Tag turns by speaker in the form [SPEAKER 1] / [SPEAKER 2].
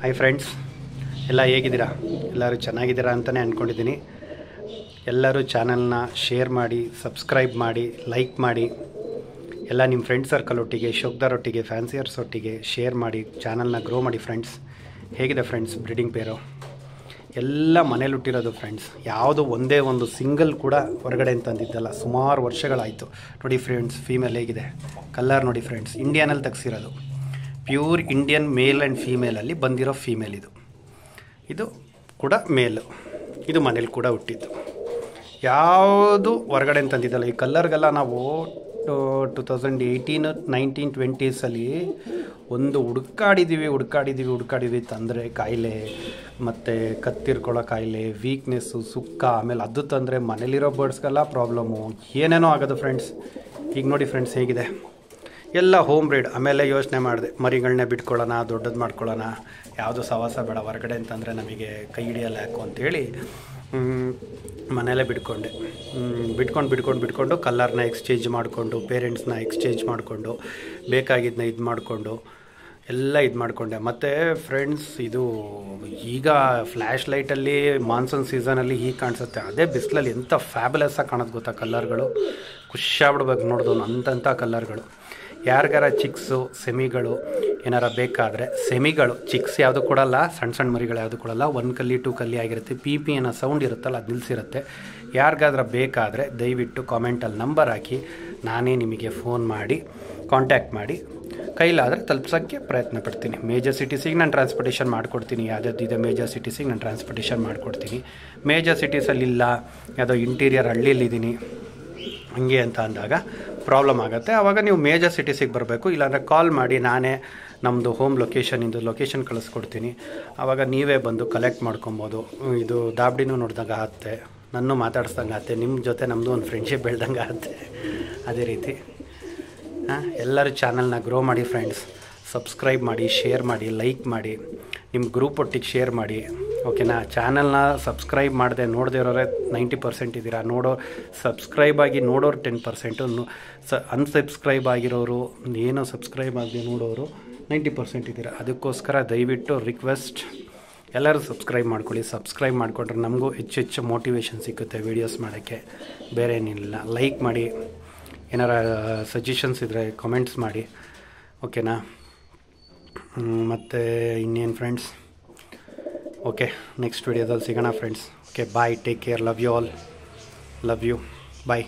[SPEAKER 1] Hi friends, ಎಲ್ಲ ಹೇಗಿದ್ದೀರಾ? ಎಲ್ಲರೂ ಚೆನ್ನಾಗಿದ್ದೀರಾ ಅಂತಲೇ ಅಂದ್ಕೊಂಡಿದ್ದೀನಿ. ಎಲ್ಲರೂ ಚಾನಲ್ನ ಶೇರ್ ಮಾಡಿ, ಸಬ್ಸ್ಕ್ರೈಬ್ ಮಾಡಿ, ಲೈಕ್ ಮಾಡಿ. ಎಲ್ಲ ನಿಮ್ಮ ಫ್ರೆಂಡ್ ಸರ್ಕಲ್ ಒಟ್ಟಿಗೆ, ಶೋಕ್ದಾರೊಟ್ಟಿಗೆ, ಫ್ಯಾನ್ಸಿಯರ್ಸ್ ಒಟ್ಟಿಗೆ ಶೇರ್ ಮಾಡಿ, ಚಾನಲ್ನ ಗ್ರೋ ಮಾಡಿ. ಫ್ರೆಂಡ್ಸ್, ಹೇಗಿದೆ ಫ್ರೆಂಡ್ಸ್ ಬ್ರೀಡಿಂಗ್ ಪೇರು? ಎಲ್ಲ ಮನೇಲಿ ಹುಟ್ಟಿರೋದು ಫ್ರೆಂಡ್ಸ್. ಯಾವುದು ಒಂದೇ ಒಂದು ಸಿಂಗಲ್ ಕೂಡ ಹೊರಗಡೆ ಅಂತಂದಿದ್ದಲ್ಲ. ಸುಮಾರು ವರ್ಷಗಳಾಯಿತು. ನೋಡಿ ಫ್ರೆಂಡ್ಸ್, ಫೀಮೇಲ್ ಹೇಗಿದೆ, ಕಲರ್ ನೋಡಿ ಫ್ರೆಂಡ್ಸ್. ಇಂಡಿಯಾನಲ್ಲಿ ತೆಗ್ಸಿರೋದು, ಪ್ಯೂರ್ ಇಂಡಿಯನ್ ಮೇಲ್ ಆ್ಯಂಡ್ ಫೀಮೇಲಲ್ಲಿ ಬಂದಿರೋ ಫೀಮೇಲ್ ಇದು ಕೂಡ ಮೇಲು. ಇದು ಮನೇಲಿ ಕೂಡ ಹುಟ್ಟಿದ್ದು, ಯಾವುದು ಹೊರಗಡೆ ಅಂತಂದಿದ್ದಲ್ಲ. ಈ ಕಲ್ಲರ್ಗೆಲ್ಲ ನಾವು 2018, 19, 20 ಒಂದು ಹುಡುಕಾಡಿದ್ದೀವಿ ತಂದರೆ ಕಾಯಿಲೆ, ಮತ್ತು ಕತ್ತಿರ್ಕೊಳ್ಳೋ ಕಾಯಿಲೆ, ವೀಕ್ನೆಸ್ಸು, ಸುಕ್ಕ, ಆಮೇಲೆ ಅದು ತಂದರೆ ಮನೇಲಿರೋ ಬರ್ಡ್ಸ್ಗೆಲ್ಲ ಪ್ರಾಬ್ಲಮ್ಮು, ಏನೇನೋ ಆಗೋದು ಫ್ರೆಂಡ್ಸ್. ಈಗ ನೋಡಿ ಫ್ರೆಂಡ್ಸ್ ಹೇಗಿದೆ, ಎಲ್ಲ ಹೋಮ್ ಬ್ರೀಡ್. ಆಮೇಲೆ ಯೋಚನೆ ಮಾಡಿದೆ, ಮರಿಗಳನ್ನೇ ಬಿಟ್ಕೊಳ್ಳೋಣ, ದೊಡ್ಡದು ಮಾಡ್ಕೊಳ್ಳೋಣ, ಯಾವುದು ಸವಾಸ ಬೇಡ ಹೊರಗಡೆ ಅಂತಂದರೆ ನಮಗೆ ಕೈ ಹಿಡಿಯಲ್ಲ ಯಾಕು ಅಂಥೇಳಿ ಮನೆಯಲ್ಲೇ ಬಿಟ್ಕೊಂಡು ಕಲ್ಲರ್ನ ಎಕ್ಸ್ಚೇಂಜ್ ಮಾಡಿಕೊಂಡು, ಪೇರೆಂಟ್ಸ್ನ ಎಕ್ಸ್ಚೇಂಜ್ ಮಾಡಿಕೊಂಡು, ಬೇಕಾಗಿದ್ದನ್ನ ಇದು ಮಾಡಿಕೊಂಡು ಎಲ್ಲ ಇದು ಮಾಡಿಕೊಂಡೆ. ಮತ್ತು ಫ್ರೆಂಡ್ಸ್, ಇದು ಈಗ ಫ್ಲ್ಯಾಶ್ ಲೈಟಲ್ಲಿ ಮಾನ್ಸೂನ್ ಸೀಸನಲ್ಲಿ ಹೀಗೆ ಕಾಣಿಸುತ್ತೆ. ಅದೇ ಬಿಸಿಲಲ್ಲಿ ಎಂಥ ಫ್ಯಾಬುಲಸ್ಸಾಗಿ ಕಾಣೋದು ಗೊತ್ತಾ ಕಲ್ಲರ್ಗಳು. ಖುಷಿಯಾಗ್ಬಿಡ್ಬೇಕು ನೋಡಿದವನು ಅಂಥ ಕಲ್ಲರ್ಗಳು. ಯಾರಿಗಾರ ಚಿಕ್ಸು, ಸೆಮಿಗಳು ಏನಾರ ಬೇಕಾದರೆ, ಸೆಮಿಗಳು ಚಿಕ್ಸ್ ಯಾವುದು ಕೊಡಲ್ಲ, ಸಣ್ಣ ಮರಿಗಳು ಯಾವುದು ಕೊಡಲ್ಲ. 1 ಕಲ್ಲಿ 2 ಕಲ್ಲಿ ಆಗಿರುತ್ತೆ. ಪಿ ಏನೋ ಸೌಂಡ್ ಇರುತ್ತಲ್ಲ, ಅದು ನಿಲ್ಲಿಸಿರುತ್ತೆ. ಯಾರಿಗಾದ್ರೂ ಬೇಕಾದರೆ ದಯವಿಟ್ಟು ಕಾಮೆಂಟಲ್ಲಿ ನಂಬರ್ ಹಾಕಿ, ನಾನೇ ನಿಮಗೆ ಫೋನ್ ಮಾಡಿ ಕಾಂಟ್ಯಾಕ್ಟ್ ಮಾಡಿ ಕೈಲಾದರೆ ತಲುಪ್ಸೋಕ್ಕೆ ಪ್ರಯತ್ನ ಪಡ್ತೀನಿ. ಮೇಜರ್ ಸಿಟೀಸಿಗೆ ನಾನು ಟ್ರಾನ್ಸ್ಪೋರ್ಟೇಷನ್ ಮಾಡಿಕೊಡ್ತೀನಿ. ಯಾವುದಾದ್ರು ಇದೆ ಮೇಜರ್ ಸಿಟೀಸಿಗೆ ನಾನು ಟ್ರಾನ್ಸ್ಪೋರ್ಟೇಷನ್ ಮಾಡಿಕೊಡ್ತೀನಿ. ಮೇಜರ್ ಸಿಟೀಸಲ್ಲಿಲ್ಲ, ಯಾವುದೋ ಇಂಟೀರಿಯರ್ ಹಳ್ಳಿಯಲ್ಲಿದ್ದೀನಿ ಹಂಗೆ ಅಂತ ಅಂದಾಗ ಪ್ರಾಬ್ಲಮ್ ಆಗುತ್ತೆ. ಆವಾಗ ನೀವು ಮೇಜರ್ ಸಿಟೀಸಿಗೆ ಬರಬೇಕು. ಇಲ್ಲಾಂದರೆ ಕಾಲ್ ಮಾಡಿ, ನಾನೇ ನಮ್ಮದು ಹೋಮ್ ಲೊಕೇಶನ್ ಕಳಿಸ್ಕೊಡ್ತೀನಿ. ಆವಾಗ ನೀವೇ ಬಂದು ಕಲೆಕ್ಟ್ ಮಾಡ್ಕೊಬೋದು. ಇದು ದಾಬಡಿನೂ ನೋಡಿದಾಗ ಆಗುತ್ತೆ, ನನ್ನ ಮಾತಾಡಿಸ್ದಂಗೆ ಆಗುತ್ತೆ, ನಿಮ್ಮ ಜೊತೆ ನಮ್ಮದು ಒಂದು ಫ್ರೆಂಡ್ಶಿಪ್ ಬೆಳ್ದಂಗೆ ಆಗುತ್ತೆ. ಅದೇ ರೀತಿ ಎಲ್ಲರೂ ಚಾನಲ್ನ ಗ್ರೋ ಮಾಡಿ ಫ್ರೆಂಡ್ಸ್. ಸಬ್ಸ್ಕ್ರೈಬ್ ಮಾಡಿ, ಶೇರ್ ಮಾಡಿ, ಲೈಕ್ ಮಾಡಿ, ನಿಮ್ಮ ಗ್ರೂಪ್ ಒಟ್ಟಿಗೆ ಶೇರ್ ಮಾಡಿ, ಓಕೆನಾ? ಚಾನಲ್ನ ಸಬ್ಸ್ಕ್ರೈಬ್ ಮಾಡದೆ ನೋಡದೇ ಇರೋರೆ 90% ಇದ್ದೀರಾ. ಸಬ್ಸ್ಕ್ರೈಬ್ ಆಗಿ ನೋಡೋರು 10%, ಅನ್ಸಬ್ಸ್ಕ್ರೈಬ್ ಆಗಿರೋರು, ಏನೋ ಸಬ್ಸ್ಕ್ರೈಬ್ ಆಗಿ ನೋಡೋರು 90% ಇದ್ದೀರಾ. ಅದಕ್ಕೋಸ್ಕರ ದಯವಿಟ್ಟು ರಿಕ್ವೆಸ್ಟ್, ಎಲ್ಲರೂ ಸಬ್ಸ್ಕ್ರೈಬ್ ಮಾಡ್ಕೊಳ್ಳಿ. ಸಬ್ಸ್ಕ್ರೈಬ್ ಮಾಡಿಕೊಂಡ್ರೆ ನಮಗೂ ಹೆಚ್ಚು ಮೋಟಿವೇಶನ್ ಸಿಗುತ್ತೆ ವೀಡಿಯೋಸ್ ಮಾಡೋಕ್ಕೆ, ಬೇರೆ ಏನಿಲ್ಲ. ಲೈಕ್ ಮಾಡಿ, ಏನಾರ ಸಜೆಷನ್ಸ್ ಇದ್ದರೆ ಕಮೆಂಟ್ಸ್ ಮಾಡಿ, ಓಕೆನಾ? ಮತ್ತು ಇನ್ನೇನು ಫ್ರೆಂಡ್ಸ್, ಓಕೆ, ನೆಕ್ಸ್ಟ್ ವೀಡಿಯೋದಲ್ಲಿ ಸಿಗೋಣ friends. Okay, bye, take care, love you all, love you, bye.